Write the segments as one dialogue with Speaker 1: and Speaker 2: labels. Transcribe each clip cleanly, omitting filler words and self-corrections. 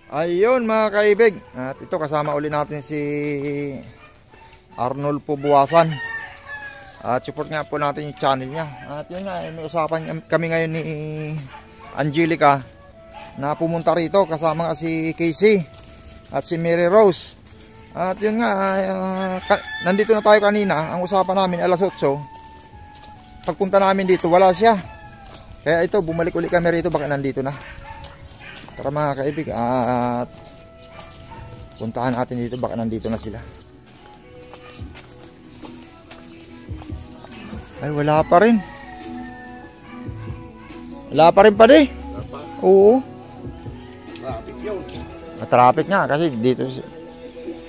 Speaker 1: Ayun mga kaibig, at ito kasama uli natin si Arnold Pubuwasan. At support nga po natin yung channel niya. At yun nga, may usapan kami ngayon ni Angelica na pumunta rito kasama nga si Casey at si Mary Rose. At yun nga, nandito na tayo kanina. Ang usapan namin alas 8. Pagpunta namin dito wala siya. Kaya ito, bumalik uli kami rito, baka nandito na. Tara mga kaibig, at puntahan natin dito, baka nandito na sila. Ay, wala pa rin. Wala pa rin pa di. Oo.
Speaker 2: Traffic yun.
Speaker 1: Traffic nga kasi dito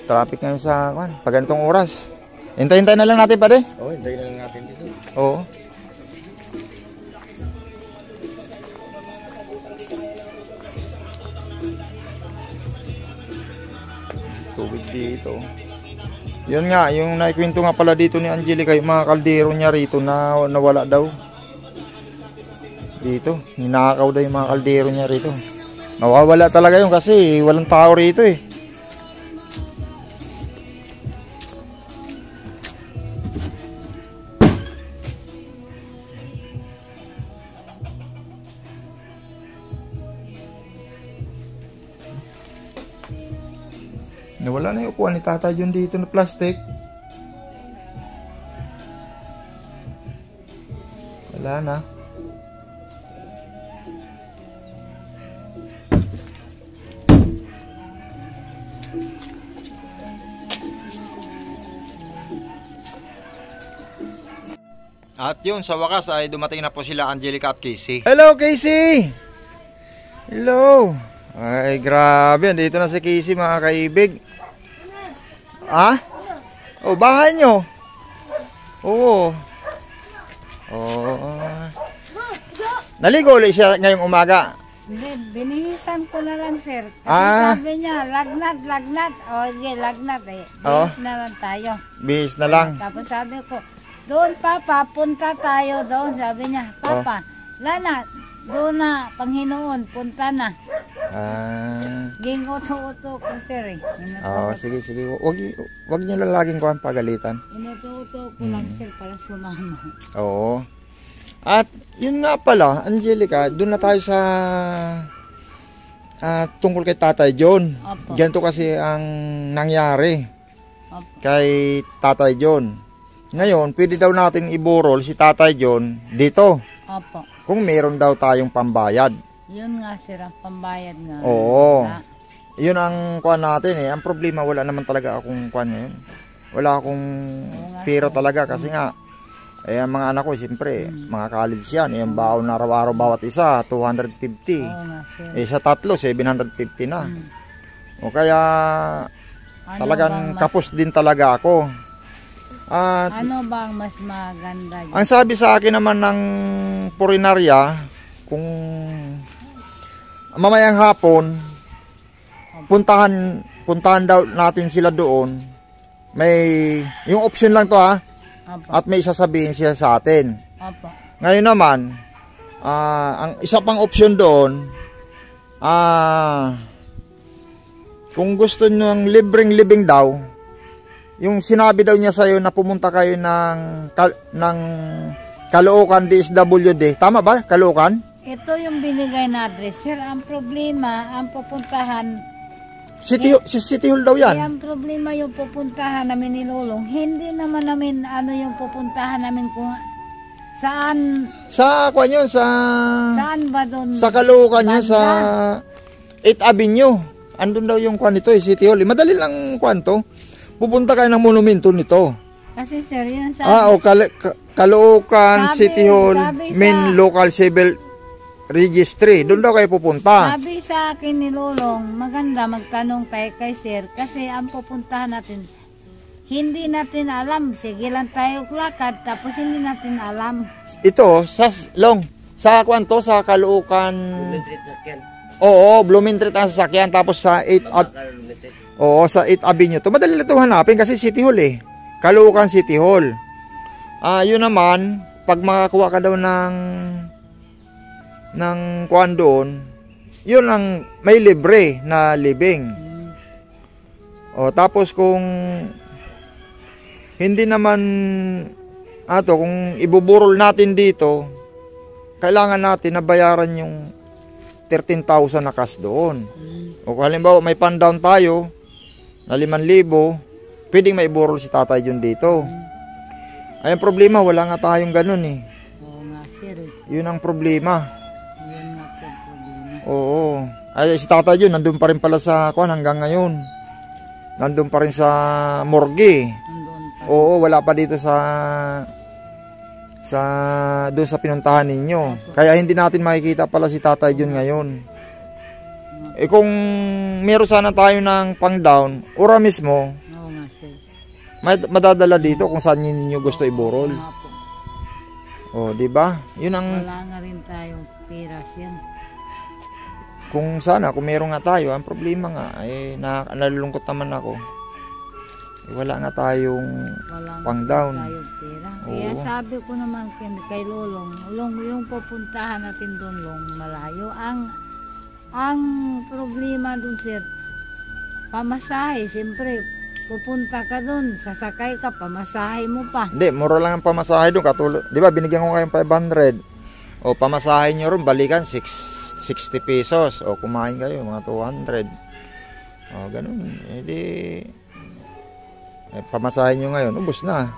Speaker 1: traffic ngayon sa pag ganitong oras. Hintay-hintay na lang natin pa di.
Speaker 2: Oo, hintayin na lang natin dito.
Speaker 1: Oo. Tubig dito. Yun nga, yung naikwento nga pala dito ni Angelica, yung mga kaldero niya rito na nawala daw. Dito, ninakaw daw yung mga kaldero niya rito. Nawawala talaga yun kasi walang tao rito eh. Nawala na yung upuan ni Tata John dito na plastic. Wala na. At yun, sa wakas ay dumating na po sila Angelica at Casey. Hello Casey! Hello! Ay grabe, dito na si Casey mga kaibig. Ah? Oh, bahay nyo? Oo. Oh. Naligo ulit siya ngayong umaga?
Speaker 3: Hindi, binihisan ko na lang sir. Kasi sabi niya, lagnat. O, sige, lagnat eh. Bihis na lang tayo.
Speaker 1: Bihis na lang.
Speaker 3: Tapos sabi ko, doon papa, punta tayo doon. Sabi niya, papa, Lana, doon na, Panginoon, punta na. Ging uto-uto ko sir eh.
Speaker 1: Sige. Wag niyo lang laging kuhan pagalitan.
Speaker 3: Inuto-uto ko lang sir para sumama.
Speaker 1: Oo. At yun nga pala, Angelica, doon na tayo sa tungkol kay Tatay John.
Speaker 3: Opo.
Speaker 1: Ganito kasi ang nangyari.
Speaker 3: Opo.
Speaker 1: Kay Tatay John. Ngayon, pwede daw natin iburol si Tatay John dito.
Speaker 3: Opo.
Speaker 1: Kung meron daw tayong pambayad.
Speaker 3: Yun nga sir, ang pambayad nga.
Speaker 1: Oo. Yun ang kuhan natin eh. Ang problema, wala naman talaga akong kuhan ngayon. Wala akong pera talaga kasi nga ang mga anak ko siyempre mga college yan. Yung baon na araw-araw bawat isa 250.
Speaker 3: Oo nga sir.
Speaker 1: Sa tatlo 750 na. O kaya talagang kapos din talaga ako.
Speaker 3: Ano bang mas maganda yun?
Speaker 1: Ang sabi sa akin naman ng purinarya, kung mamayang hapon puntahan daw natin sila doon. May yung option lang to ha.
Speaker 3: Opo.
Speaker 1: At may sasabihin siya sa atin.
Speaker 3: Opo.
Speaker 1: Ngayon naman, ang isa pang option doon, kung gusto nyo ng libreng libing daw, yung sinabi daw niya sa'yo na pumunta kayo ng Caloocan DSWD. Tama ba? Caloocan?
Speaker 3: Ito yung binigay na address. Sir, ang problema, ang pupuntahan...
Speaker 1: City Hall daw yan.
Speaker 3: Ang problema yung pupuntahan namin ni Lulong. Hindi naman namin ano yung pupuntahan namin kung saan...
Speaker 1: Sa kwan yun,
Speaker 3: Saan ba doon?
Speaker 1: Sa Caloocan yun, sa 8th Avenue. Andun daw yung kwan nito, City Hall. Madali lang kwan to. Pupunta kayo ng monumento nito.
Speaker 3: Kasi sir, yun sabi...
Speaker 1: Caloocan City Hall, main local civil registry. Doon daw kayo pupunta.
Speaker 3: Sabi sa akin ni Lulong, maganda magtanong tayo kay sir. Kasi ang pupuntahan natin, hindi natin alam. Sige lang tayo lakad, tapos hindi natin alam.
Speaker 1: Ito, sa kwanto, sa Caloocan... Oo, Blumentritt ang sasakyan. Tapos sa 8th sa 8th Avenue. To madali ito hanapin kasi City Hall eh. Caloocan City Hall. Yun naman, pag makakuha ka daw ng kuwan doon, yun ang may libre na living. O tapos kung hindi naman kung ibuburol natin dito, kailangan natin na bayaran yung 13,000 na cash doon. O kung halimbawa may pan-down tayo na 5,000, pwedeng maiburol si Tatay John dito. Ay, ang problema, wala nga tayong ganun eh.
Speaker 3: Oo nga, sir.
Speaker 1: Yun ang problema.
Speaker 3: Yun nga po problema.
Speaker 1: Oo. Ay, si Tatay John, nandun pa rin pala sa kuwan hanggang ngayon. Nandun pa rin sa morgue.
Speaker 3: Nandun pa.
Speaker 1: Oo, wala pa dito doon sa pinuntahan ninyo. Kaya hindi natin makikita pala si Tatay John ngayon. Eh kung meron sana tayo ng pang-down, ora mismo,
Speaker 3: Oo nga, sir.
Speaker 1: madadala dito kung saan ninyo gusto iburol.
Speaker 3: Oo nga po.
Speaker 1: Oh, di ba? Yun ang
Speaker 3: Wala nga rin tayong piras yan.
Speaker 1: kung meron nga tayo, ang problema nga nalulungkot naman ako. Wala nga tayong
Speaker 3: Wala nga
Speaker 1: pang-down.
Speaker 3: tayong pera.
Speaker 1: Oo.
Speaker 3: Kaya sabi ko naman kay Lolong, yung pupuntahan natin doon, Long, malayo. Ang problema doon, sir, pamasahe. Siyempre, pupunta ka doon, sasakay ka, pamasahe mo pa.
Speaker 1: Hindi, mura lang ang pamasahe doon. Katulad, di ba, binigyan ko kayong 500. O, pamasahe nyo ron, balikan, 60 pesos. O, kumain kayo, mga 200. O, ganun. Pamasahe nyo ngayon, ubos na.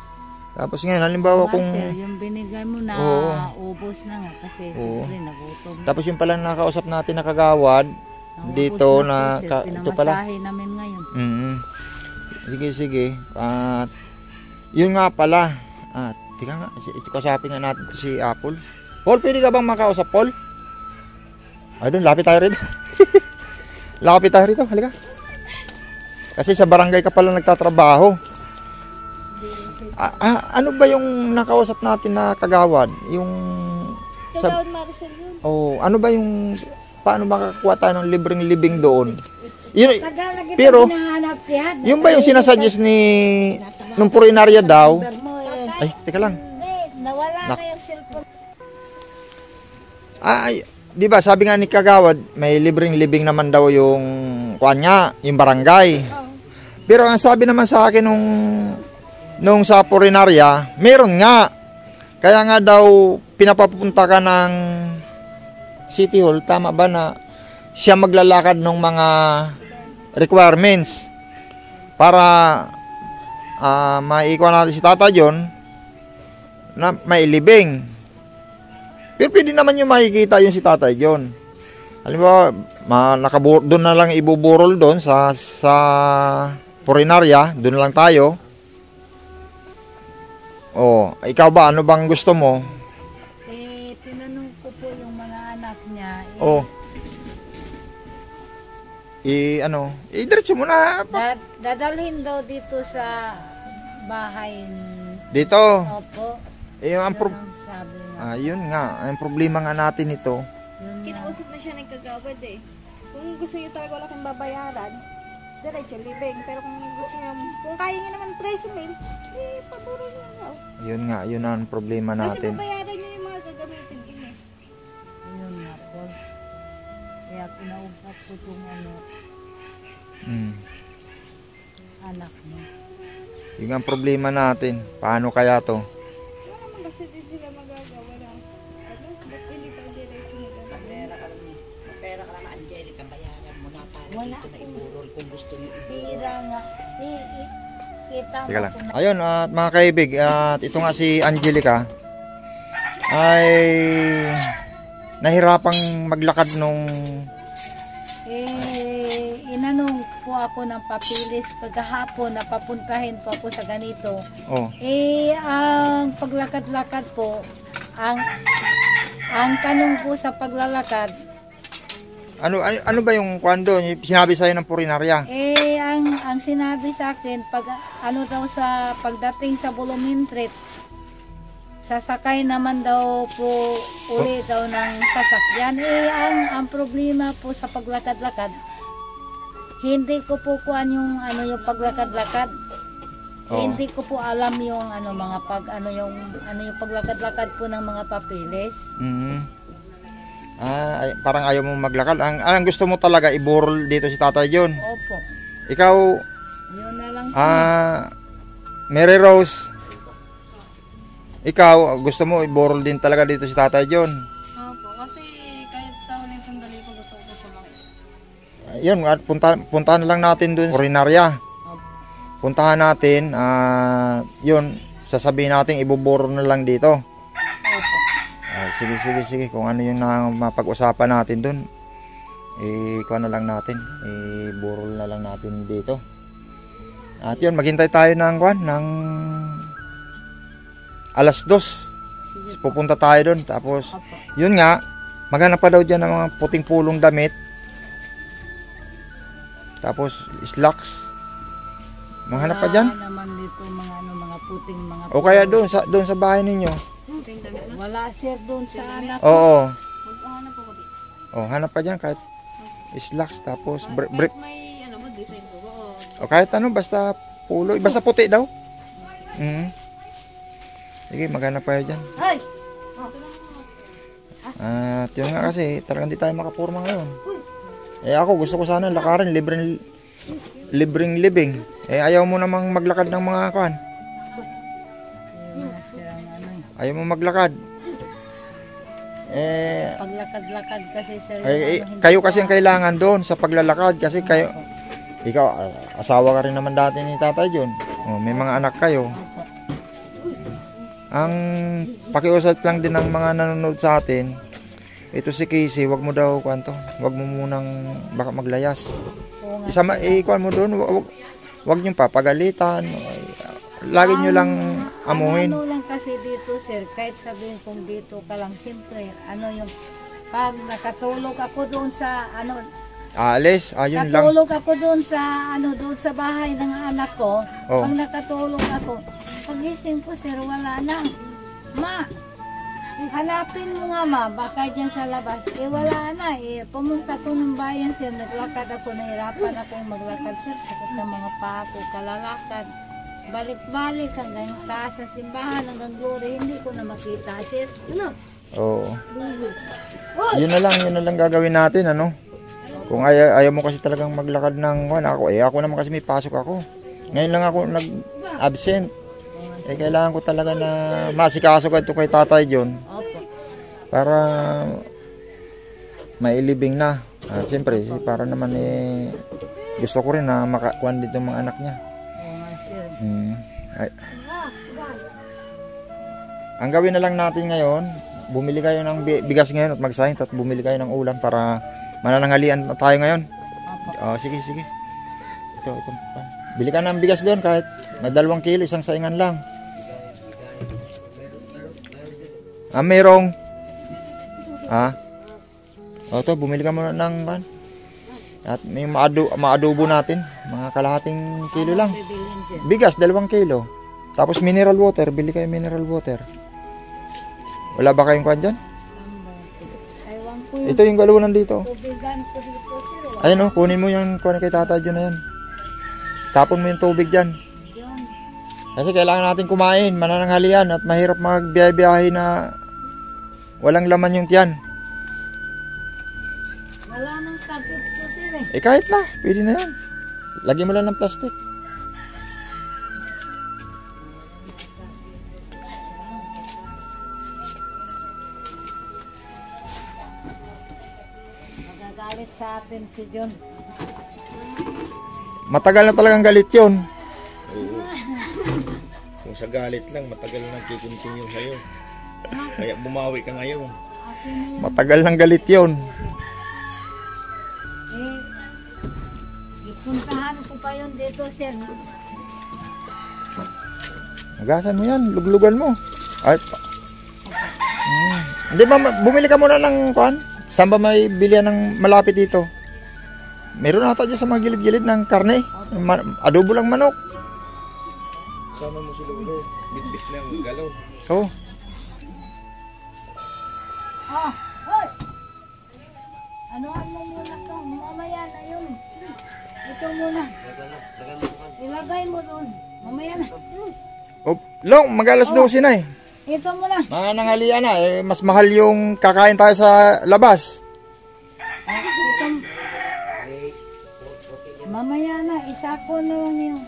Speaker 1: Tapos ngayon, halimbawa
Speaker 3: Diba,
Speaker 1: kung...
Speaker 3: sir, yung binigay mo na,
Speaker 1: Oo.
Speaker 3: ubos na nga kasi
Speaker 1: Oo.
Speaker 3: siyempre nagutom.
Speaker 1: Tapos yung pala nakausap natin na kagawad,
Speaker 3: Naubos
Speaker 1: dito
Speaker 3: po,
Speaker 1: na...
Speaker 3: sir.
Speaker 1: ito pala.
Speaker 3: Pinamasahe namin ngayon.
Speaker 1: Sige. At yun nga pala. Tika nga, ito kasapin nga natin si Apple. Paul, pwede ka bang makausap, Paul? Ay, doon, lapit tayo rito. Lapit tayo rito, halika. Kasi sa barangay ka pala nagtatrabaho. Ano ba yung nakausap natin na kagawad? Yung...
Speaker 4: Kagawad Maricel yun.
Speaker 1: ano ba yung... Paano makakuha tayo ng libreng living doon? Yun,
Speaker 3: Tagal na kita
Speaker 1: pero,
Speaker 3: hinahanap yan.
Speaker 1: yung ba yung sinasuggest ni... Nung purinarya daw? Ay, teka lang.
Speaker 3: Nawala na yung cellphone.
Speaker 1: Ay, di ba sabi nga ni kagawad, may libreng living naman daw yung kuan nga, yung barangay. Pero ang sabi naman sa akin nung sa purinarya, meron nga. Kaya nga daw pinapapunta ka ng City Hall, tama ba na siya maglalakad ng mga requirements para maikuha natin si Tata John na may libing. Pero pwede naman yung makikita yung si Tatay John. Halimbawa, doon na lang ibuburol doon sa purinarya, doon na lang tayo. Ikaw ba, ano bang gusto mo?
Speaker 3: Tinanong ko po yung mga anak niya.
Speaker 1: Diretso mo na.
Speaker 3: Dadalhin daw dito sa bahay.
Speaker 1: Dito.
Speaker 3: Opo.
Speaker 1: Ang
Speaker 3: Sabi nga.
Speaker 1: yun nga, ang problema nga natin ito.
Speaker 4: Kinausap na siya ng kagawad eh. Kung gusto niyo talaga wala kang babayaran, diretso libing. Pero kung gusto niyo, kung kaya niyo naman 13,000, paburo niyo raw.
Speaker 1: Yun nga, yun ang problema
Speaker 4: Kasi
Speaker 1: natin.
Speaker 4: babayaran niyo yung mga gagamitin din eh.
Speaker 3: Yun nga po. Kaya kinausap ko itong anak niya.
Speaker 1: Yun ang problema natin. Paano kaya to?
Speaker 4: Wala naman kasi din sila magagawa ng ba't hindi pa diretso nila.
Speaker 5: Pera ka lang, Angelica, bayaran mo na para
Speaker 3: Wala
Speaker 5: dito na iburol kung gusto niyo iburol.
Speaker 3: Pira nga. Kita mo
Speaker 1: Teka lang.
Speaker 3: kung
Speaker 1: Ayun, at mga kaibig, at ito nga si Angelica ay nahirapang maglakad nung
Speaker 3: inanong po ako ng papilis kagahapon na papuntahin po ako sa ganito. Ang paglakad-lakad po, ang tanong po sa paglalakad,
Speaker 1: ano ba yung kwando sinabi sa'yo ng purinarya?
Speaker 3: ang sinabi sa akin, daw sa pagdating sa Bulumentrit, sasakay naman daw po uli daw ng sasakyan. Ang problema po sa paglakad-lakad, hindi ko po kuan yung paglakad-lakad. Hindi ko po alam yung yung paglakad-lakad po ng mga papeles.
Speaker 1: Parang ayaw mo maglakad. Ang gusto mo talaga, iburol dito si Tatay John.
Speaker 3: Opo.
Speaker 1: Ikaw,
Speaker 3: Yun na lang.
Speaker 1: Mary Rose, ikaw, gusto mo iburol din talaga dito si Tatay John.
Speaker 6: Opo, kasi kahit sa huling sandali ko gusto ko sumakit.
Speaker 1: Yun, puntahan na lang natin dun sa Orinaria. Puntahan natin, yun, sasabihin natin ibuburol na lang dito.
Speaker 3: Opo.
Speaker 1: Sige. Kung ano yung mapag-usapan natin dun, kuha na lang natin. Burol na lang natin dito. At yun, maghintay tayo ng alas 2.
Speaker 3: Sige po.
Speaker 1: Pupunta tayo dun. Tapos,
Speaker 3: Opo.
Speaker 1: yun nga, maghanap pa daw dyan ng mga puting pulong damit. Tapos, slacks. Maghanap pa dyan.
Speaker 3: Wala naman dito mga puting mga
Speaker 1: O kaya doon sa bahay ninyo.
Speaker 6: Ito yung damit na.
Speaker 3: Wala sir doon sa anak.
Speaker 1: Oo.
Speaker 6: Maghahanap ako dito.
Speaker 1: O, hanap pa dyan kahit slacks. Tapos,
Speaker 6: Kahit may design ko.
Speaker 1: o kahit ano, basta pulo. Basta puti daw. Sige, maghanap pa dyan.
Speaker 3: Ay!
Speaker 1: At yun nga kasi, talagang di tayo makapurma ngayon. Ako, gusto ko sana lakarin, libreng libing. Ayaw mo namang maglakad ng mga kuan. Ayaw mo maglakad.
Speaker 3: Paglakad-lakad kasi sir.
Speaker 1: Kayo kasi ang kailangan doon sa paglalakad kasi kayo, ikaw, asawa ka rin naman dati ni Tatay John. May mga anak kayo. Ang pakiusap lang din ng mga nanonood sa atin, ito si Casey, wag mo daw kwanto, wag mo munang baka maglayas. Isama, kuan mo doon, wag niyong papagalitan. Lagi niyo lang amuhin.
Speaker 3: Ano lang kasi dito sir, kahit sabihin kung dito ka lang, siyempre, yung pag nakatulog ako doon sa
Speaker 1: Alis, ayun lang.
Speaker 3: Katulog ako doon sa bahay ng anak ko.
Speaker 1: Oh.
Speaker 3: Pag nakatulog ako, pagising ko sir, wala na. Ma, hanapin mo nga ma, baka dyan sa labas. Wala na. Pumunta ko ng bayan sir, naglakad ako, nahirapan akong maglakad sir. Sakit ng mga paa ko, kalalakad. Balik-balik hanggang taas sa simbahan, hanggang glory, hindi ko na makita sir.
Speaker 1: Oo. Yun na lang gagawin natin, ano? Kung ayaw mo kasi talagang maglakad ng ako naman kasi may pasok ako. Ngayon lang ako nag-absent. Kailangan ko talaga na masikaso ko ito kay Tatay John. Para mailibing na. At siyempre, para naman gusto ko rin na makakuan dito ng mga anak niya. Ang gawin na lang natin ngayon, bumili kayo ng bigas ngayon at magsahin at bumili kayo ng ulam para manananghalian na tayo ngayon. Sige. Ito. Bili ka ng bigas doon kahit na 2 kilo, isang saingan lang. Mayroong. Ito, bumili ka muna ng at may maadobo natin. Mga kalahating kilo lang. Bigas, 2 kilo. Tapos mineral water, bili kayo mineral water. Wala ba kayong kwan dyan? Ito yung galunan dito. Ayun kunin mo yung kunin kay Tatay John na yan. Tapon mo yung tubig dyan. Kasi kailangan natin kumain, manananghalian at mahirap magbiyahe na walang laman yung tiyan.
Speaker 3: Wala nang takip ko sir
Speaker 1: Kahit na, pwede na yan. Lagyan mo lang ng plastic.
Speaker 3: Magagalit sa atin si John.
Speaker 1: Matagal na talagang galit yun.
Speaker 2: Kung sa galit lang, matagal na nagkikontinue sa'yo. Kaya bumawi ka ngayon.
Speaker 1: Matagal nang galit yun.
Speaker 3: Ipuntahan ko pa yun dito sir.
Speaker 1: Magasan mo yan, luglugan mo. Hindi ba, bumili ka muna ng kuan? Saan ba may bilihan ng malapit dito? Meron ata dyan sa mga gilid-gilid ng karne. Adobo lang manok.
Speaker 2: Sama mo si Lolo. Bit-bit lang, galaw.
Speaker 1: Oo.
Speaker 3: Anuhan mo muna to. Mamaya na yun. Ito muna. Ilagay mo doon. Mamaya na.
Speaker 1: Long, mag-alas 12 na eh.
Speaker 3: Ito mo na.
Speaker 1: Mga nanghalian na, mas mahal yung kakain tayo sa labas.
Speaker 3: Mamaya na, isa ko na lang yung...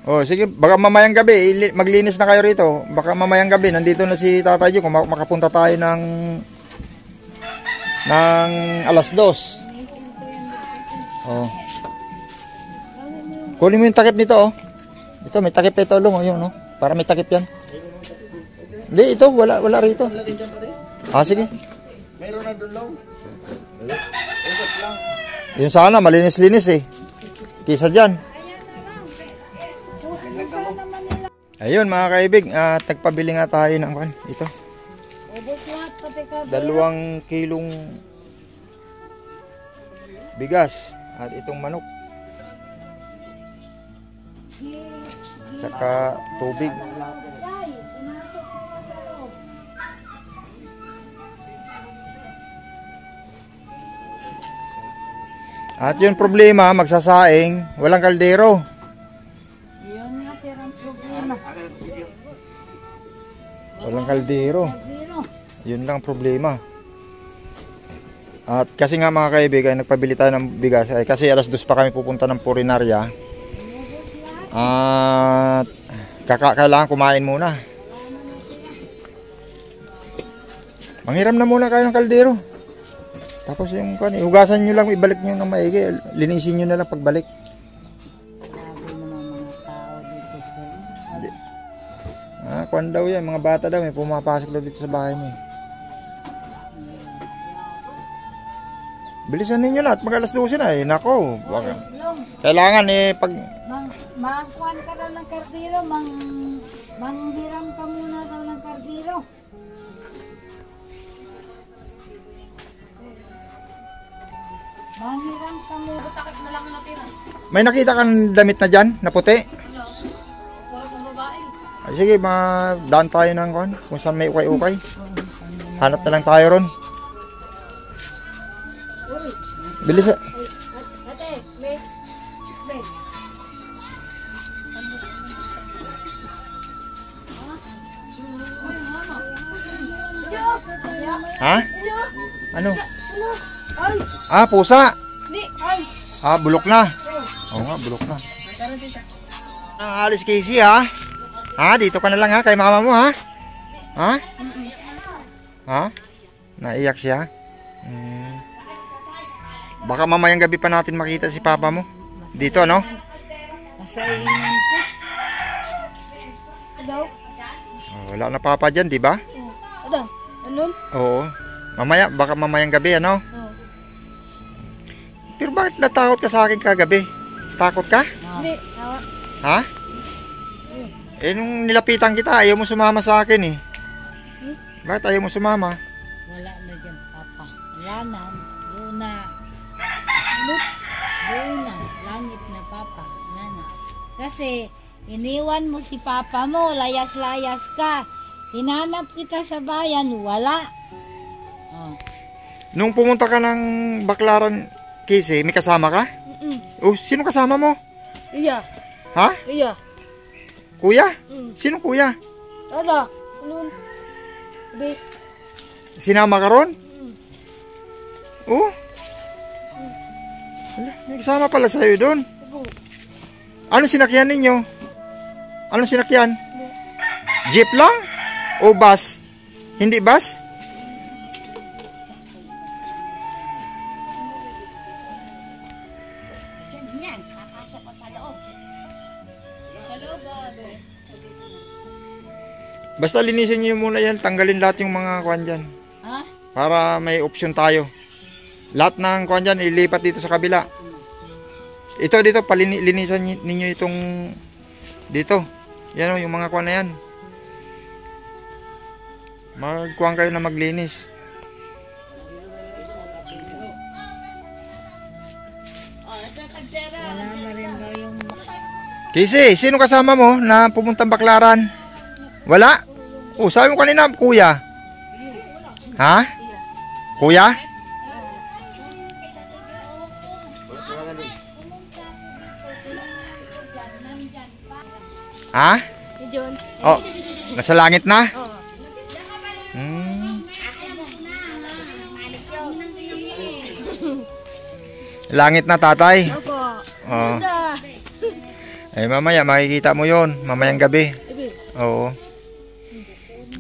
Speaker 1: Oh, sige, baka mamayang gabi, maglinis na kayo rito. Baka mamayang gabi, nandito na si Tatay G, kung makapunta tayo ng alas 2. Oh. Kunin mo yung takip nito, oh. Ito, may takip ito, Long, oh, yun, oh. Para may takip yan. Hindi, ito, wala rito. Ah, sige.
Speaker 2: Mayroon na doon lang.
Speaker 1: Yun sana, malinis-linis eh. Kisa dyan. Ayun mga kaibig, tagpabili nga tayo ng ito. 2 kilong bigas at itong manok. Saka tubig. At yun problema, magsasaing, walang kaldero.
Speaker 3: Yun nga sir ang problema.
Speaker 1: Walang kaldero. Yun lang problema. At kasi nga mga kaibigan, nagpabili tayo ng bigas. Kasi alas 2 pa kami pupunta ng Purinarya. At kailangan kumain muna. Manghiram na muna kayo ng kaldero. Tapos yung hugasan nyo lang, ibalik nyo ng maigi. Linisin nyo na lang pagbalik.
Speaker 3: Sabi naman mga tao dito sir.
Speaker 1: Kuwan daw yan, mga bata daw, may pumapasok daw dito sa bahay mo. Bilisan ninyo na at mag alas 12 na eh. Nako, kailangan eh pag...
Speaker 3: Magkuhan ka daw ng kardiro, manghiram ka muna daw ng kardiro. Manghiram ka muna.
Speaker 6: Takip na lang ang natira.
Speaker 1: May nakita kang damit na dyan, na puti?
Speaker 6: Wala. Puro pang babae.
Speaker 1: Ay, sige, daan tayo ng kung saan may ukay-ukay. Hanap na lang tayo ron. Bilis.
Speaker 4: Ate, may...
Speaker 1: Ha? Ano? Pusa. Bulok na. Oo nga, bulok na. Alis Casey ha? Dito ka na lang ha, kay mama mo ha? Ha? Naiyak siya? Baka mamayang gabi pa natin makita si papa mo. Dito ano?
Speaker 3: Masainan ko.
Speaker 1: Wala na papa dyan, di ba?
Speaker 4: Ano?
Speaker 1: Oo. Baka mamayang gabi ano? Pero bakit natakot ka sa akin kagabi? Takot ka?
Speaker 4: Hindi.
Speaker 1: Ha? Nung nilapitan kita, ayaw mo sumama sa akin eh. Bakit ayaw mo sumama?
Speaker 3: Wala na dyan, papa. Wala na. Doon na. Doon na. Langit na, papa. Nana. Kasi, iniwan mo si papa mo. Layas-layas ka. Hinanap kita sa bayan. Wala.
Speaker 1: Nung pumunta ka ng Baclaran, Casey, may kasama ka? Sino kasama mo?
Speaker 4: Iya.
Speaker 1: Ha?
Speaker 4: Iya.
Speaker 1: Kuya? Sino kuya?
Speaker 4: Ala. Ano?
Speaker 1: Sinama ka ron? Oh? May kasama pala sa'yo doon. Anong sinakyan ninyo? Anong sinakyan? Jeep lang? O bus? Hindi bus? Basta linisin niyo muna yan, tanggalin lahat yung mga kuwan dyan.
Speaker 3: Ha?
Speaker 1: Para may option tayo. Lahat ng kuwan dyan, ilipat dito sa kabila. Ito dito, linisan ninyo itong dito. Yan o, yung mga kuwan na yan. Magkuhan kayo na maglinis.
Speaker 3: Wala na rin daw yung...
Speaker 1: Casey, sino kasama mo na pumuntang Baclaran? Wala? Sabi mo kanina, kuya. Ha? Kuya? Ha?
Speaker 4: John.
Speaker 1: Nasa langit na?
Speaker 4: Oo.
Speaker 1: Langit na, tatay.
Speaker 4: Opo.
Speaker 1: Oo. Eh, mamaya makikita mo yon mamayang gabi. Oo.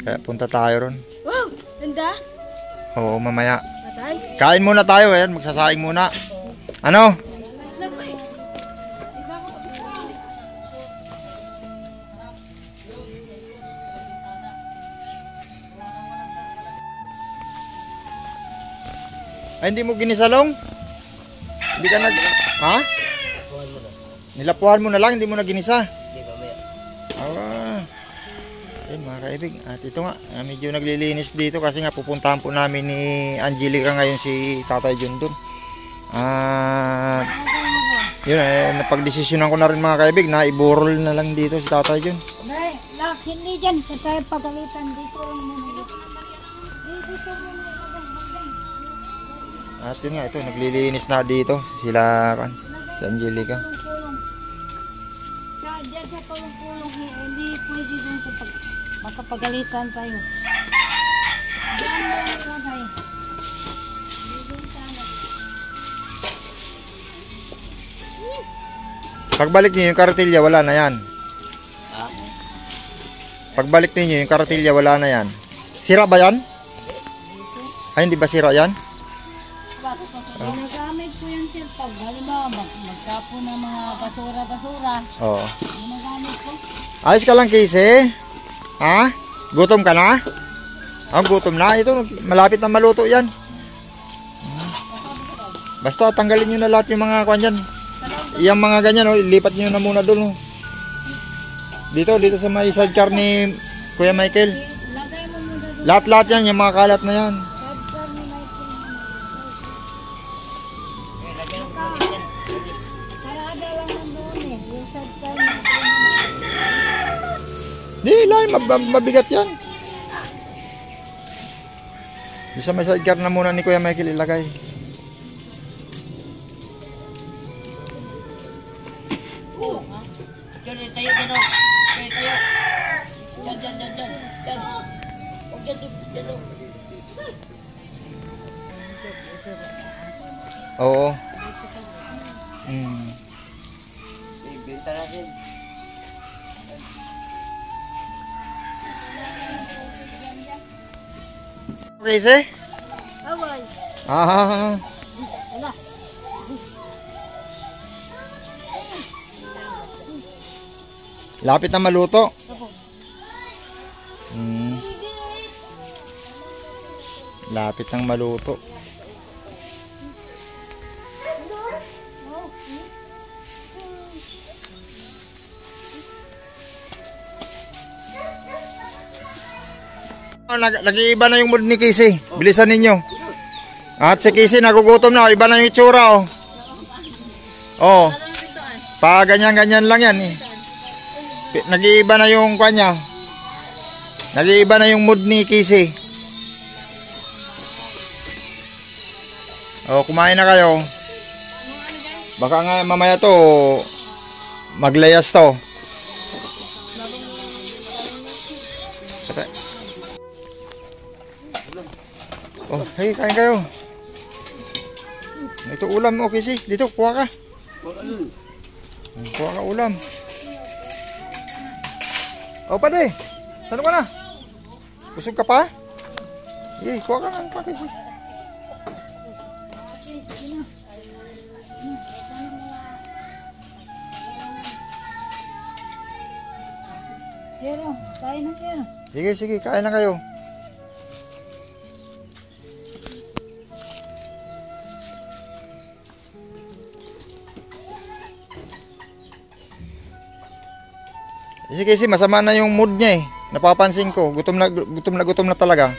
Speaker 1: Kaya punta tayo ron.
Speaker 4: Wow! Ganda?
Speaker 1: Oo, mamaya.
Speaker 4: Patay?
Speaker 1: Kain muna tayo, ayan. Magsasaing muna. Ano? Ay, hindi mo ginisalong? Hindi ka nag... Ha? Nilapuhan mo na lang, hindi mo na ginisa.
Speaker 5: Hindi, mamaya.
Speaker 1: Ayun mga kaibig. At ito nga, medyo naglilinis dito kasi nga pupuntahan po namin ni Angelica ngayon si Tatay John dun. At yun, napagdesisyonan ko na rin mga kaibig na iburol na lang dito si Tatay John.
Speaker 3: Hindi dyan. Kaya tayo pagalitan dito lang muna. Dito muna.
Speaker 1: At yun nga, ito, naglilinis na dito sila kan, si Angelica.
Speaker 3: Diyan sa kulong-kulong, hindi pwede dun sa makapagalitan tayo. Diyan mo lang tayo.
Speaker 1: Pagbalik niyo yung karatilya, wala na yan.
Speaker 5: Ha?
Speaker 1: Pagbalik niyo yung karatilya, wala na yan. Sira ba yan? Ay, hindi ba sira yan?
Speaker 3: Ginagamit ko yan sir pag halimbawa magtapo ng mga basura-basura.
Speaker 1: Oo.
Speaker 3: Ginagamit ko.
Speaker 1: Ayos ka lang, Casey. Ha? Gutom ka na? Gutom na. Ito, malapit na maluto yan. Basta tanggalin nyo na lahat yung mga kwan dyan. Yung mga ganyan, ilipat nyo na muna doon. Dito sa may sidecar ni Kuya Michael.
Speaker 3: Lagay mo muna doon.
Speaker 1: Lahat-lahat yan, yung mga kalat na yan.
Speaker 3: Sidecar ni Michael.
Speaker 5: Lagyan mo ulit yan.
Speaker 3: Parada lang nandun eh. Yung sidecar ni
Speaker 1: Di, lang, mabigat yan. Di sa may sidecar na muna ni Kuya Michael ilagay.
Speaker 5: Diyan, tayo, dyan o. Tayo. Dyan. Huwag dyan o.
Speaker 1: Oo.
Speaker 5: Ibenta natin.
Speaker 1: Casey?
Speaker 4: Awal.
Speaker 1: Ah. Lapit na maluto. Lapit nang maluto. Nag-iiba na yung mood ni Casey. Bilisan ninyo. At si Casey nagugutom na. Iba na yung itsura. Oh. Pa ganyan-ganyan lang yan eh. Nag-iiba na yung kanya. Nag-iiba na yung mood ni Casey. Oh, kumain na kayo. Baka nga mamaya to maglayas to. Oh, hey, kain kayo. Ito ulam mo, Casey. Dito, kuha ka. Kuha ka ulam. Oh, pade. Saan ka na? Busog ka pa? Eh, kuha ka na, Casey.
Speaker 3: Zero, kain na zero.
Speaker 1: Sige, kain na kayo. Kasi masama na yung mood niya eh. Napapansin ko, gutom na talaga.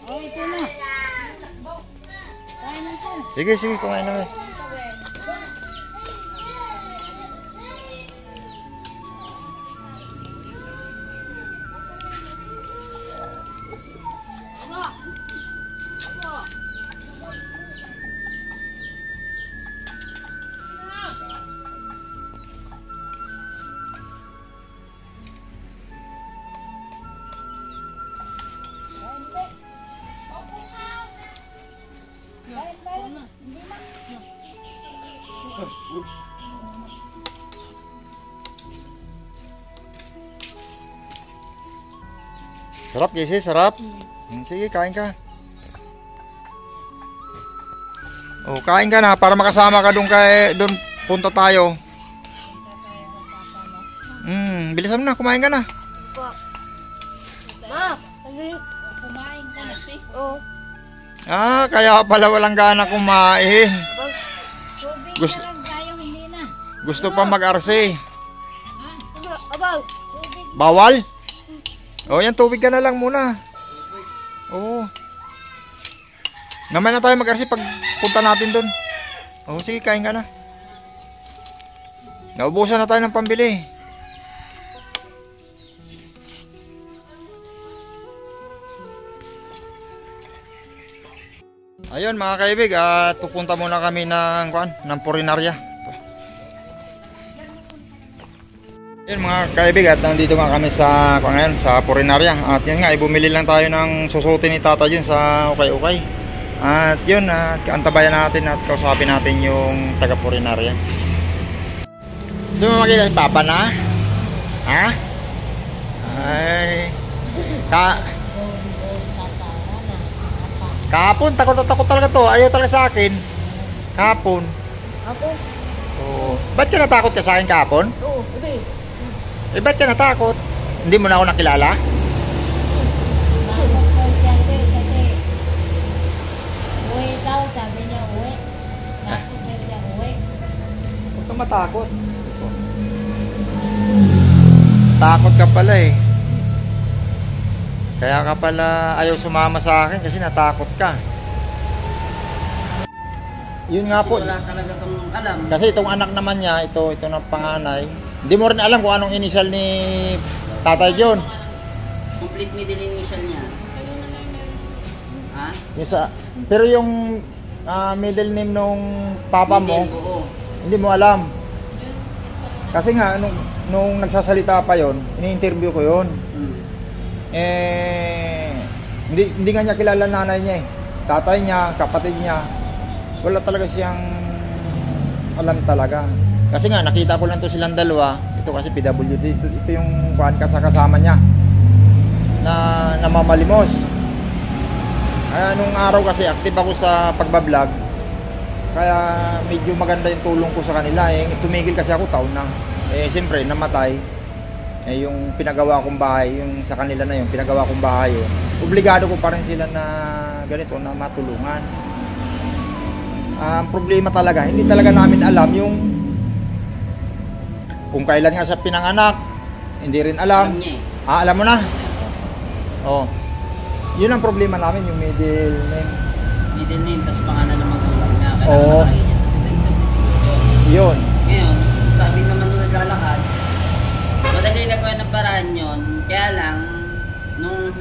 Speaker 3: Oh, ito na. Kain na zero.
Speaker 1: Sige, kumain na kayo. Sarap, Casey, sarap. Sige, kain ka. Oh, kain ka na para makasama ka doon punta tayo. Bilisan mo na, kumain ka na.
Speaker 4: Ma,
Speaker 3: Kumain ka na.
Speaker 4: oh.
Speaker 1: Kaya pala walang gana kumain.
Speaker 3: Tubig
Speaker 1: Gusto-
Speaker 3: na lang tayo, hindi na.
Speaker 1: Gusto pa mag-RC.
Speaker 4: Abaw.
Speaker 1: Bawal? O, yan, tubig ka na lang muna. Oo. Naman na tayo mag-RC pag punta natin doon. O, sige, kain ka na. Naubusan na tayo ng pambili. Ayun mga kaibig, at pupunta muna kami ng Purinarya. Ayun mga kaibig, at nandito nga kami sa Purinarya. At yun nga, bumili lang tayo ng susutin ni Tata yun sa ukay-ukay. At yun, antabayan natin at kausapin natin yung taga Purinarya. Gusto mo makita si Papa na? Ha? Ay. Kahapon, takot talaga to. Ayaw talaga sa akin. Kahapon.
Speaker 4: Ako?
Speaker 1: Oo. Ba't ka natakot ka sa akin kahapon?
Speaker 4: Oo, hindi.
Speaker 1: Ba't ka natakot? Hindi mo na ako nakilala?
Speaker 3: Bakit ko siya sir kasi uwi daw, sabi niya uwi. Bakit ko siya uwi?
Speaker 1: Huwag ka matakot. Takot ka pala eh. Kaya ka pala ayaw sumama sa akin kasi natakot ka. Yun nga po.
Speaker 5: Wala talaga itong alam.
Speaker 1: Kasi itong anak naman niya, ito na panganay. Hindi mo rin alam kung anong initial ni Tatay John.
Speaker 5: Complete middle initial niya. Ha?
Speaker 1: Pero yung middle name nung papa mo,
Speaker 5: Middle, oo.
Speaker 1: hindi mo alam. Kasi nga, nung nagsasalita pa yon, ini-interview ko yon. Hindi nga niya kilala nanay niya eh. Tatay niya, kapatid niya, wala talaga siyang alam talaga. Kasi nga nakita ko lang to silang dalawa. Ito kasi PWD, ito yung kasama niya na namamalimos. Nung araw kasi active ako sa pagbablog, kaya medyo maganda yung tulong ko sa kanila. Tumigil kasi ako taon na. Siyempre namatay. Yung pinagawa kong bahay, yung sa kanila na yung pinagawa kong bahay, obligado ko pa rin sila na ganito, na matulungan. Ang problema talaga, hindi talaga namin alam yung kung kailan nga siya pinanganak, hindi rin alam.
Speaker 5: Alam niya eh.
Speaker 1: Alam mo na? Oh. Yun ang problema namin, yung middle name.
Speaker 5: Middle name, tas pangalan ng magulang niya. Kailangan
Speaker 1: Oo.
Speaker 5: nakalagay niya sa death certificate.
Speaker 1: Yun.
Speaker 5: Ngayon, sabi naman nung naglalakad, madali lang ko ng paraan yun. Kaya lang, nung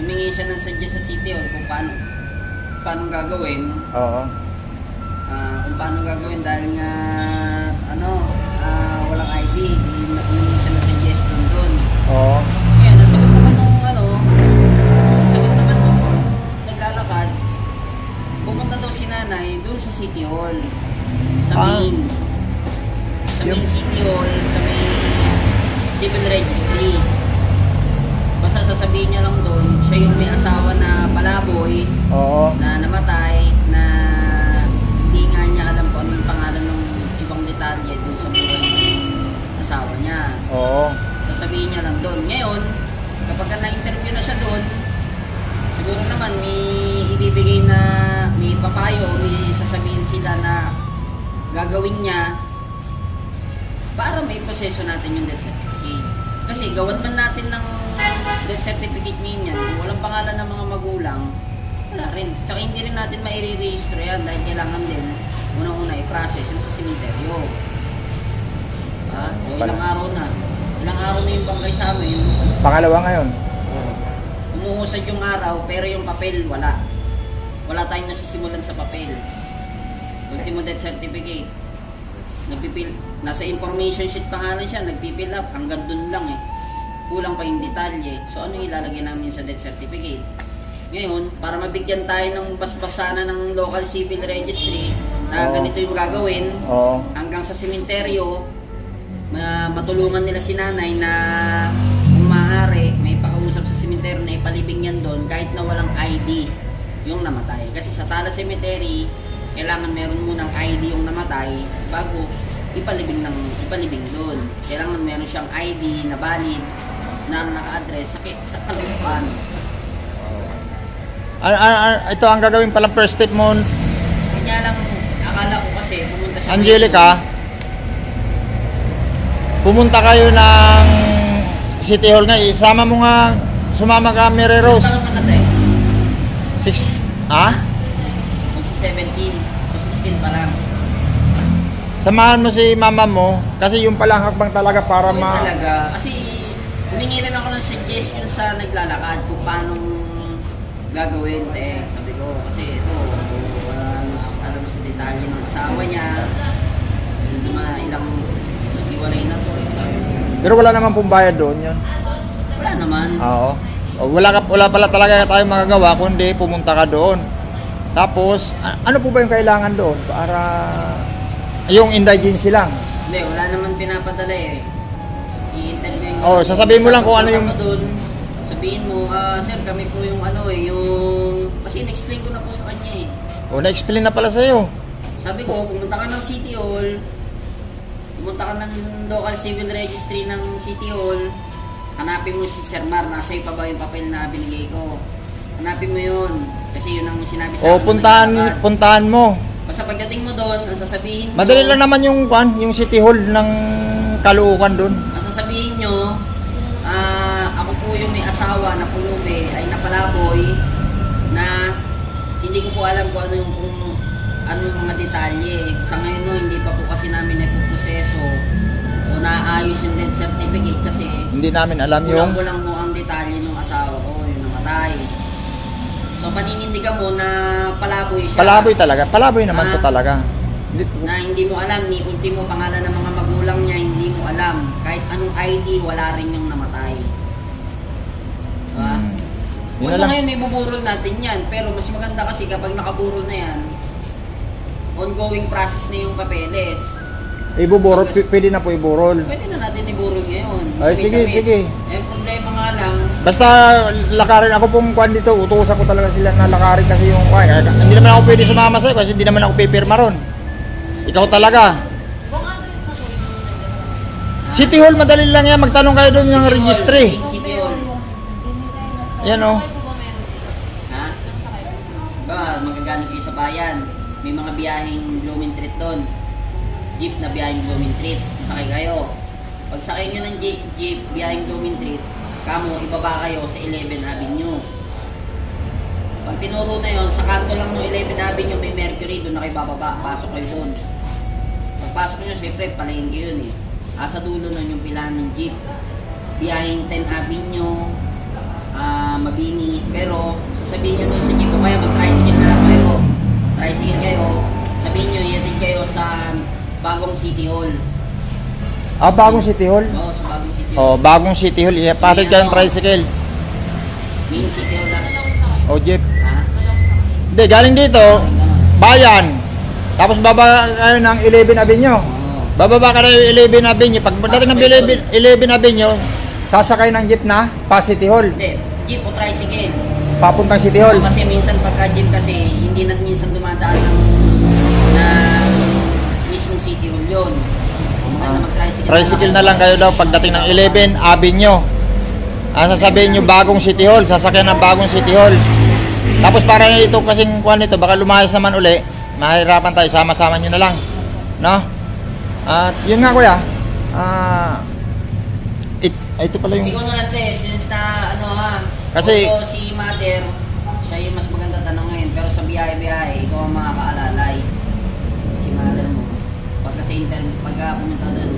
Speaker 5: humingi siya ng sadya sa City Hall kung paano gagawin,
Speaker 1: Oo.
Speaker 5: kung paano gagawin dahil nga walang ID, humingi siya ng suggestion doon.
Speaker 1: Oo.
Speaker 5: Ngayon, nasagot naman nung naglalakad, pumunta daw si nanay doon sa City Hall, sa main. Sa main City Hall, sa may civil registry. Basta sasabihin niya lang doon, siya yung may asawa na palaboy,
Speaker 1: Oo.
Speaker 5: na namatay, na hindi nga niya alam kung ano yung pangalan ng ibang detalye doon sa buhay ng asawa niya.
Speaker 1: Oo.
Speaker 5: Sasabihin niya lang doon. Ngayon, kapag na-interview na siya doon, siguro naman may ibibigay na, may papayo, may sasabihin sila na gagawin niya para may proseso natin yung death certificate. Kasi gawan man natin ng death certificate niyan, kung walang pangalan ng mga magulang, wala rin. Tsaka hindi rin natin maire-register yan dahil kailangan din unang-una i-process yung sa simenteryo. O ilang araw na. Ilang araw na yung bangkay sa amin.
Speaker 1: Pangalawa ngayon.
Speaker 5: Umuusad yung araw pero yung papel wala. Wala tayong nasisimulan sa papel. Ultimo death certificate. Nasa information sheet pangalan siya, nagpipill up, hanggang dun lang eh. Kulang pa yung detalye. So ano ilalagay namin sa death certificate? Ngayon, para mabigyan tayo ng basbasana ng local civil registry na ganito yung gagawin,
Speaker 1: Oo.
Speaker 5: hanggang sa sementeryo, matulungan nila si nanay na kung maaari, may pakausap sa sementeryo na ipalibing yan doon kahit na walang ID yung namatay. Kasi sa Tala Cemetery, kailangan meron munang ID yung namatay bago ipalibing doon. Kailangan meron siyang ID na valid na naka-address sa Caloocan.
Speaker 1: Ito ang gagawin palang first step mo,
Speaker 5: Kanya lang, akala ko kasi pumunta siya.
Speaker 1: Angelica. Pumunta kayo ng City Hall nga. Isama mo nga, sumama ka, Mary Rose.
Speaker 5: Tanong ka na tayo.
Speaker 1: 6, ha?
Speaker 5: Magsi-17 o 16 pa lang.
Speaker 1: Samahan mo si mama mo kasi yung palang hakbang talaga para
Speaker 5: Yun talaga. Kasi humingi rin ako ng suggestion sa naglalakad kung paano gagawin. Sabi ko, kasi ito, alam mo sa detalye ng asawa niya. Ilang nag-iwalay na to.
Speaker 1: Pero wala naman pong bayad doon yun.
Speaker 5: Wala naman.
Speaker 1: Oo. Wala pala talaga tayo magagawa kundi pumunta ka doon. Tapos, ano po ba yung kailangan doon para yung indigency lang?
Speaker 5: Hindi, wala naman pinapadala eh. I-interview
Speaker 1: Oh, sasabihin mo lang kung ano yung
Speaker 5: doon. Sabihin mo, sir, kami po yung kasi in-explain ko na po sa kanya eh.
Speaker 1: Oh, na-explain na pala sa'yo.
Speaker 5: Sabi ko, pumunta ka ng City Hall, pumunta ka ng local civil registry ng City Hall, hanapin mo si Sir Mar, nasa iyo pa ba yung papel na binigay ko? Hanapin mo yun, kasi yun ang sinabi sa akin.
Speaker 1: Puntahan mo.
Speaker 5: Basta pagdating mo doon, ang sasabihin mo,
Speaker 1: Madali lang naman yung City Hall ng Caloocan doon.
Speaker 5: ang sasabihin nyo, ako po yung may asawa na pulubi ay napalaboy na hindi ko po alam kung ano yung mga detalye. Sa ngayon no, hindi pa po kasi namin naipoproseso o naayos yung death certificate kasi
Speaker 1: Hindi namin alam yung
Speaker 5: kulang po ang detalye ng asawa ko, yung namatay. So paninindigan mo na palaboy siya.
Speaker 1: Palaboy talaga. Palaboy naman to talaga.
Speaker 5: Na hindi mo alam, ni ultimo pangalan ng mga magulang niya, hindi mo alam. Kahit anong ID, wala rin yung namatay. Diba?
Speaker 1: Yun na
Speaker 5: Kung
Speaker 1: lang.
Speaker 5: ngayon may buburol natin yan, pero mas maganda kasi kapag nakaburol na yan, ongoing process na yung papeles.
Speaker 1: Ibuburol, pwede na po iburol.
Speaker 5: Pwede na natin iburol ngayon.
Speaker 1: Ay,
Speaker 5: Mas may
Speaker 1: sige,
Speaker 5: kapit.
Speaker 1: sige.
Speaker 5: Eh, problema nga lang,
Speaker 1: Basta lakarin ako pong kwan dito, utusan ko talaga sila na lakarin kasi yung kwan. Hindi naman ako pwede sumama sa'yo kasi hindi naman ako pipirma ron. Ikaw talaga.
Speaker 6: Kung address na po yung
Speaker 1: City Hall, madali lang yan. Magtanong kayo doon yung registry.
Speaker 5: City Hall.
Speaker 1: Yan o.
Speaker 6: po ba meron dito?
Speaker 5: Ha? Ba, magagaling kayo sa bayan. May mga biyaheng Blooming Treat doon. Jeep na biyaheng Blooming Treat. Sakay kayo. Pag sakay nyo ng jeep biyaheng Blooming Treat, kamo ibaba kayo sa 11 Avenue. Pag tinuro na yun, sa kanto lang ng 11 Avenue may Mercury, doon na kayo bababa. Pasok kayo doon. Pagpasok nyo, siyempre, palengke yun eh. Sa dulo nun yung pilahan ng jeep. Biyaheng 10 Avenue, Mabini. Pero, sasabihin nyo doon sa jeep, o kaya mag-tricycle na lang kayo. Tricycle kayo. Sabihin nyo, iatid kayo sa bagong City Hall.
Speaker 1: Bagong City Hall?
Speaker 5: Oo, sa bagong City Hall.
Speaker 1: Oh, bagong City Hall. Ipatid ka ng tricycle.
Speaker 5: Main City Hall lang.
Speaker 1: O jeep.
Speaker 5: Ha?
Speaker 1: Hindi, galing dito, bayan. Tapos baba kayo ng 11 Avenue. Bababa ka na yung 11 Avenue. Pag dating ng 11 Avenue, sasakay ng jeep na pa City Hall.
Speaker 5: Hindi, jeep o tricycle.
Speaker 1: Papuntang City Hall.
Speaker 5: Kasi minsan pagka jeep kasi, hindi na minsan dumadaan na mismong City Hall yun. Maganda mag-tricycle.
Speaker 1: Tricycle na lang kayo daw pagdating ng 11 Avenue. Sasabihin nyo bagong City Hall, sasakyan ng bagong City Hall. Tapos para ito kasing kuhan nito, baka lumayas naman uli, mahirapan tayo, sama-sama nyo na lang. No? At yun nga kuya, ito pala yung...
Speaker 5: Ikaw na natin, since na
Speaker 1: Kasi-
Speaker 5: although si Mother, siya yung mas maganda tanongin, pero sa biyahe-biyahe, ikaw ang makakaalalay. Si Mother mo. Pagka sa pagka pumunta doon,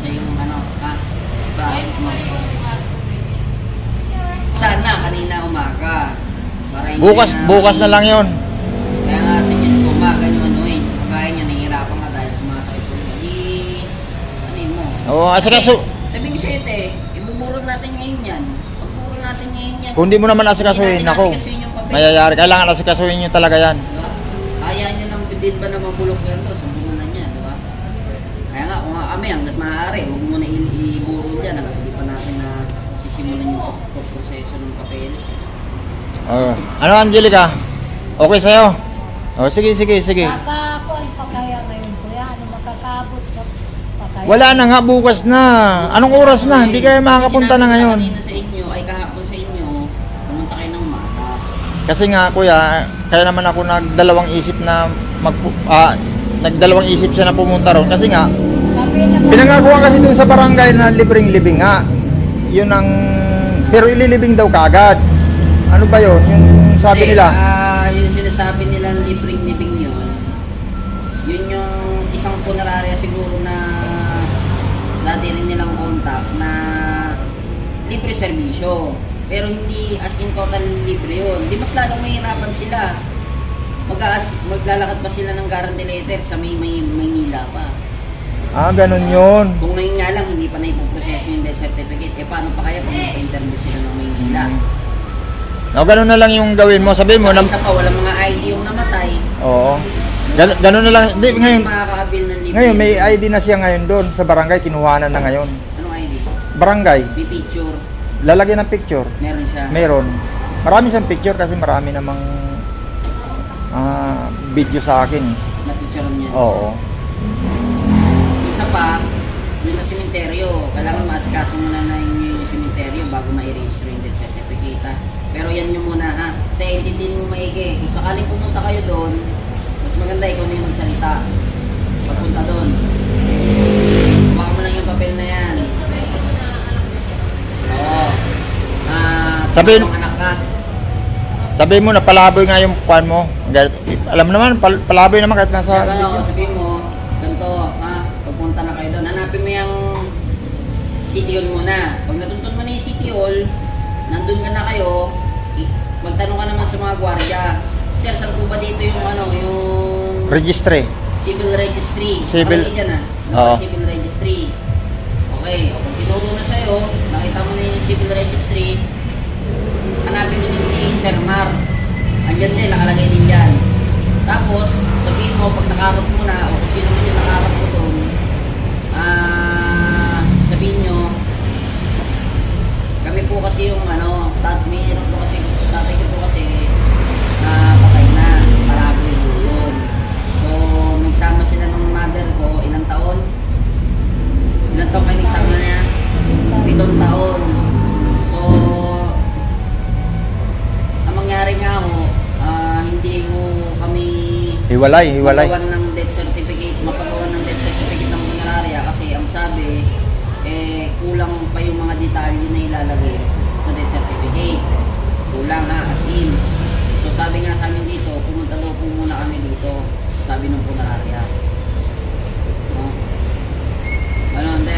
Speaker 5: siya yung bakit mo. Sana kanina umaga. Para hindi
Speaker 1: Bukas na lang yon.
Speaker 5: Kaya nga suggest ko umaga yung kaya niya nahihirapan ka dahil sumasakit ko. Mo.
Speaker 1: Oo, asikaso.
Speaker 5: Sabi ni Sete, ibuburol natin ngayon yan. Pagburol natin ngayon yan.
Speaker 1: Kung di mo naman asikasuhin,
Speaker 5: Hindi natin
Speaker 1: ako.
Speaker 5: asikasuhin yung papeles.
Speaker 1: mayayari. Kailangan asikasuhin nyo talaga yan.
Speaker 5: Diba? Kaya nyo lang din ba na mabulok yan doon sa bungunan niya, di ba? Kaya nga, kung kami, hanggat maaari, huwag mo na iburol yan. Hindi pa natin na sisimulan yung proseso ng papeles.
Speaker 1: Ano, Angelica? Okay sa'yo? Oh, sige.
Speaker 3: Kakakuan pa kaya ngayon kuya? Ano makakabot ka pa kaya?
Speaker 1: Wala na nga, bukas na. Anong oras na? Hindi kayo makakapunta na ngayon.
Speaker 5: Kanina sa inyo, ay kahapon sa inyo, pumunta kayo ng mata.
Speaker 1: Kasi nga, kuya, kaya naman ako nagdalawang isip na nagdalawang isip siya na pumunta ron. Kasi nga, pinangagawa kasi dun sa barangay na libreng libing nga. Yun ang, pero ililibing daw kaagad. Ano ba yun? Yung sabi nila?
Speaker 5: Yung sinasabi nila libreng libing yun, yun yung isang punerarya siguro na dati rin nilang contact na libre serbisyo. Pero hindi as in total libre yun. Di mas lalong mahirapan sila. Maglalakad pa sila ng guarantee letter sa Maynila pa.
Speaker 1: Ganun yun.
Speaker 5: Kung ngayon nga lang, hindi pa na ipoproseso yung death certificate, paano pa kaya kung magpa-interview sila ng Maynila?
Speaker 1: Ganun na lang yung gawin mo. Sabihin mo na...
Speaker 5: Isa pa, walang mga ID yung namatay.
Speaker 1: Oo. Ganun na lang. Hindi, ngayon,
Speaker 5: makakaabil ng libre.
Speaker 1: ngayon, may ID na siya ngayon doon sa barangay. Kinuhanan na ngayon.
Speaker 5: Anong ID?
Speaker 1: Barangay.
Speaker 5: May picture.
Speaker 1: Lalagyan ng picture.
Speaker 5: Meron siya.
Speaker 1: Meron. Marami siyang picture kasi marami namang video sa akin.
Speaker 5: Na-picture niya.
Speaker 1: Oo.
Speaker 5: Isa pa, yung sa sementeryo. Kailangan masikaso muna na yung sementeryo bago ma-register yung death certificate. Pero yan yung muna ha. Intindihin mo maigi. Kung sakaling pumunta kayo doon, mas maganda ikaw na yung magsalita. Pagpunta doon. Kumakas mo lang yung papel na yan. Oo.
Speaker 1: Sabihin,
Speaker 5: anak ka.
Speaker 1: sabihin mo na palaboy nga yung kuan mo. Alam naman, palaboy naman kahit nasa...
Speaker 5: Kaya sabihin mo, ganito ha, pagpunta na kayo doon, hanapin mo yung city hall muna. Pag natuntun mo na yung city hall, nandun ka na kayo, magtanong ka naman sa mga gwardiya. Sir, saan po ba dito yung yung...
Speaker 1: Registry.
Speaker 5: Civil registry.
Speaker 1: Civil.
Speaker 5: Dyan, civil registry. Okay, o kung tinuro na sa'yo, nakita mo na yung civil registry, hanapin mo din si Sir Mar. Andyan din, nakalagay din dyan. Tapos, sabihin mo, pag nakarap mo na, o kung sino mo yung nakarap mo doon, sabihin nyo, kami po kasi yung mayroon po kasi, tatay ko po kasi patay na, paraboy po yun. So, nagsama sila ng mother ko, ilang taon kayo nagsama niya? 7 taon. So, ang mangyari nga ho, hindi ho kami
Speaker 1: Hiwalay.
Speaker 5: mapagawan ng death certificate ng punerarya kasi ang sabi, kulang pa yung mga detalye na ilalagay sa death certificate. Kulang as in. So sabi nga sa amin dito, pumunta daw po muna kami dito, sabi ng punerarya. Hindi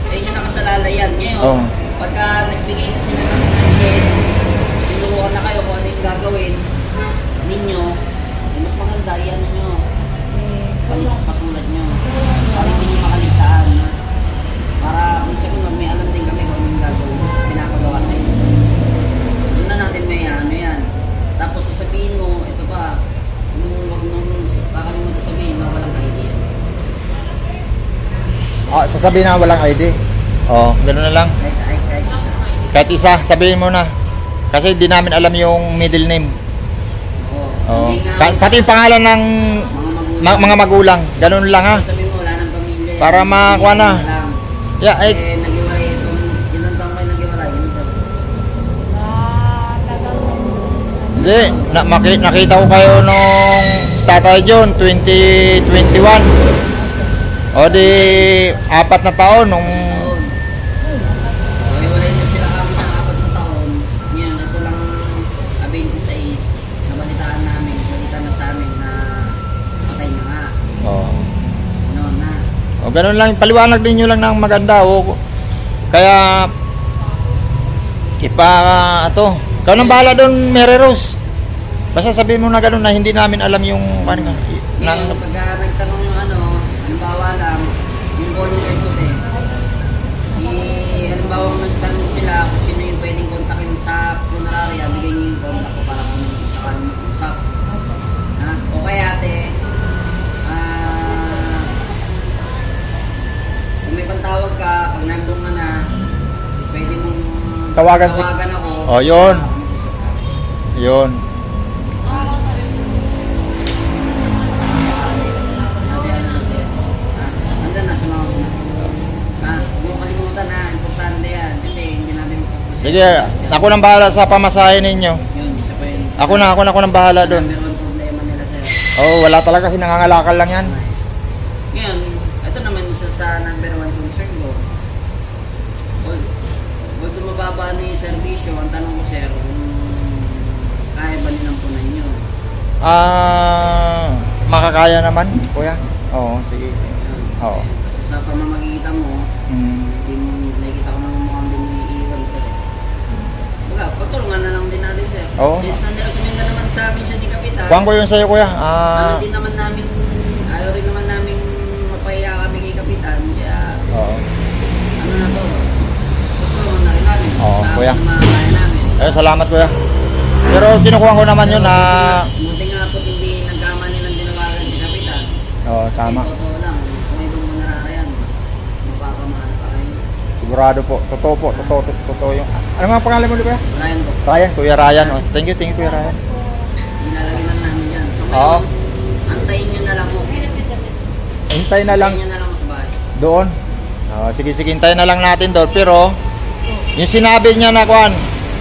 Speaker 5: sa inyo nakasalala yan. Ngayon, pagka nagbigay na sila ng isang yes, sinubukan na kayo kung ano yung gagawin ninyo, mas maganda yan nyo. Pasulat nyo. Para hindi nyo makaligtaan. Para minsan kung may alam din kami kung ano yung gagawin, pinapagawa sa inyo. Doon na natin may yan. Tapos sasabihin mo, ito pa, huwag nung kakalimutan sabihin na walang idea.
Speaker 1: Sasabihin na walang ID. Gano'n na lang. Kahit isa, sabihin mo na. Kasi di namin alam yung middle name. Pati yung pangalan ng mga magulang. Gano'n lang ha.
Speaker 5: Sabihin mo, wala ng pamilya.
Speaker 1: Para makakuha na.
Speaker 5: Nag-iwalay itong ilang taong kayo nag-iwalay.
Speaker 1: Hindi, nakita ko kayo nung Tatay John, 2021. O di 4 na taon nung...
Speaker 5: Nag-iwalay na sila kami ng 4 na taon. Ngayon, ito lang 26, nabalitaan na sa amin na patay na nga. Ano na.
Speaker 1: Ganun lang, paliwanag din nyo lang ng maganda. Kaya, ikaw nang bahala doon, Mary Rose. Basta sabihin mo na ganun na hindi namin alam yung...
Speaker 5: Pagka nagtanong yung halimbawa lang, yung volunteer ko din. Halimbawa nagtanong sila kung sino yung pwedeng kontakin sa punerarya, bigay niyo yung contact ko para kung kaya ate, kung may pantawag ka, pag nandun ka na, pwede mong
Speaker 1: Tawagan
Speaker 5: ako.
Speaker 1: Oh, yun. Yun.
Speaker 5: Nandun na sa mga una. Huwag mo kalimutan na, importante yan. Kasi hindi natin mapaprosess.
Speaker 1: Sige, ako nang bahala sa pamasahe ninyo.
Speaker 5: Yun, isa pa yun.
Speaker 1: Ako nang bahala doon.
Speaker 5: Number one problema nila sa'yo.
Speaker 1: Oh, wala talaga, sinangangalakal lang yan.
Speaker 5: Ngayon, ito naman isa sa number one concern ko. Huwag mababa na yung servisyo. Ang tanong ko, sir, kung kaya ba nilang punan nyo?
Speaker 1: Makakaya naman, kuya. Oo, sige. Oo.
Speaker 5: Kasi sa pamamagitan mo, nakikita ko naman mukhang din may iwan, sir. Baga, pagtulungan na lang din natin, sir.
Speaker 1: Oo.
Speaker 5: Since nanirekomenda naman sa amin siya di Kapitan,
Speaker 1: Kuhaan ko yun sa'yo, kuya.
Speaker 5: ano din naman namin, ayaw rin naman namin mapahiya kami kay Kapitan. Kaya,
Speaker 1: Oo.
Speaker 5: ano na to, pagtulungan na rin namin.
Speaker 1: Oo,
Speaker 5: sa
Speaker 1: kuya.
Speaker 5: mga kaya namin.
Speaker 1: Salamat, kuya. Pero kinukuha ko naman yun na...
Speaker 5: Buti nga po hindi nagkamali ng dinawagan si Kapitan.
Speaker 1: Oo, tama.
Speaker 5: Kasi totoo lang, kung ibang mo nararayan, mas mapapamahal pa kayo.
Speaker 1: Sigurado po. Totoo po. Totoo yung... Ano nga pangalan mo, kuya?
Speaker 5: Ryan po,
Speaker 1: Ryan, Kuya Ryan. Oh, thank you, Kuya Ryan.
Speaker 5: ilalagay na namin dyan. So
Speaker 1: Oo.
Speaker 5: ngayon, antayin nyo na lang po.
Speaker 1: Hintay na lang
Speaker 5: Antayin nyo na lang sa bahay.
Speaker 1: doon. Sige, hintayin na lang natin doon. Pero, yung sinabi niya na, kuhan,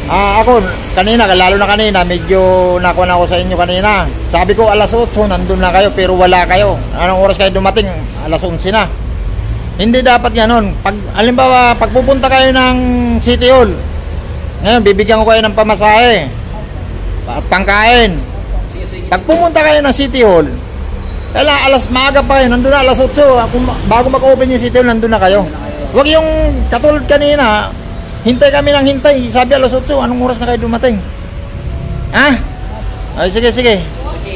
Speaker 1: ako, kanina, lalo na kanina, medyo nakuha na ako sa inyo kanina. Sabi ko, alas 8, nandun na kayo, pero wala kayo. Anong oras kayo dumating? Alas 11 na. Hindi dapat ganon. Halimbawa, pagpupunta kayo ng City Hall, ngayon, bibigyan ko kayo ng pamasahe at pangkain.
Speaker 5: Sige.
Speaker 1: Pag pumunta kayo ng City Hall, kailangan maaga pa yun, nandun na alas 8. Bago mag-open yung City Hall, nandun na kayo. Huwag yung katulad kanina, hintay kami ng hintay. Sabi alas 8, anong oras na kayo dumating? Ha? Ay, sige.
Speaker 5: Kasi,
Speaker 3: Kasi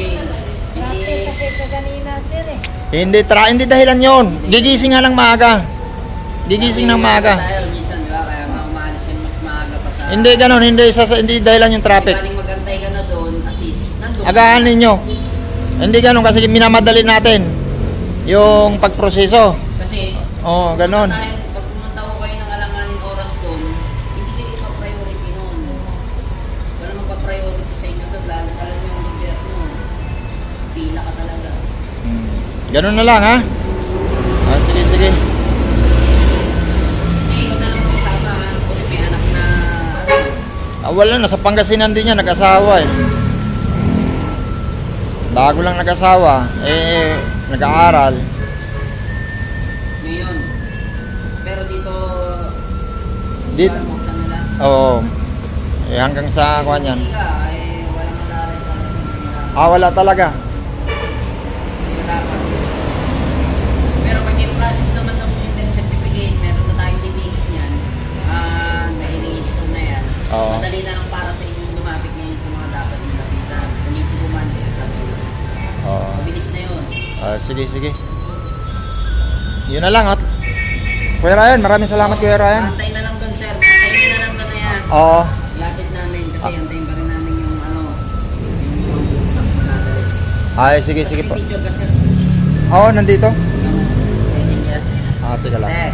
Speaker 3: kanina, sir eh.
Speaker 1: Hindi dahilan yon. Gigising nga ng maaga. Gigising ng maaga.
Speaker 5: tayo, minsan, di ba? Kaya umalis yun mas maaga pa sa...
Speaker 1: Hindi ganon, hindi dahilan yung traffic.
Speaker 5: Galing magantay ka na doon, at least, nandun.
Speaker 1: Agahan ninyo. Hindi ganon kasi minamadali natin yung pagproseso.
Speaker 5: Kasi,
Speaker 1: Oo, ganon.
Speaker 5: pag pumunta ko kayo ng alanganin oras doon, hindi kayo ipa-priority noon. Wala magpa-priority sa inyo doon, lalo alam nyo yung gobyerno. Pila ka talaga.
Speaker 1: Ganon na lang, ha? Sige.
Speaker 5: Hindi, ikaw na lang kasama, ha? Kung may anak na,
Speaker 1: Wala, nasa Pangasinan din niya, nag-asawa eh. Bago lang nag-asawa, nag-aaral.
Speaker 5: ngayon. Pero dito,
Speaker 1: Dito?
Speaker 5: buksan nila.
Speaker 1: Oo. Hanggang sa kuha niyan.
Speaker 5: Hindi ka, walang malaray talaga.
Speaker 1: Wala talaga.
Speaker 5: Hindi ka dapat. Pero pag in-process naman ng death certificate, meron na tayong libigin yan. Dahil i-install na yan.
Speaker 1: Oo.
Speaker 5: Madali na lang para sa inyo lumapit ngayon sa mga dapat nila. Political mandates lang yun.
Speaker 1: Oo.
Speaker 5: Mabilis na yun.
Speaker 1: Sige. Yun na lang, at Kuya Ryan, maraming salamat, Kuya Ryan.
Speaker 5: Antayin na lang doon, sir. Antayin na lang doon na yan.
Speaker 1: Oo.
Speaker 5: Latid namin kasi antayin pa rin namin yung yung nadali.
Speaker 1: Sige
Speaker 5: Tapos
Speaker 1: po.
Speaker 5: may picture ka, sir.
Speaker 1: Oo, nandito.
Speaker 5: Messenger.
Speaker 1: Teka lang.
Speaker 5: Eh,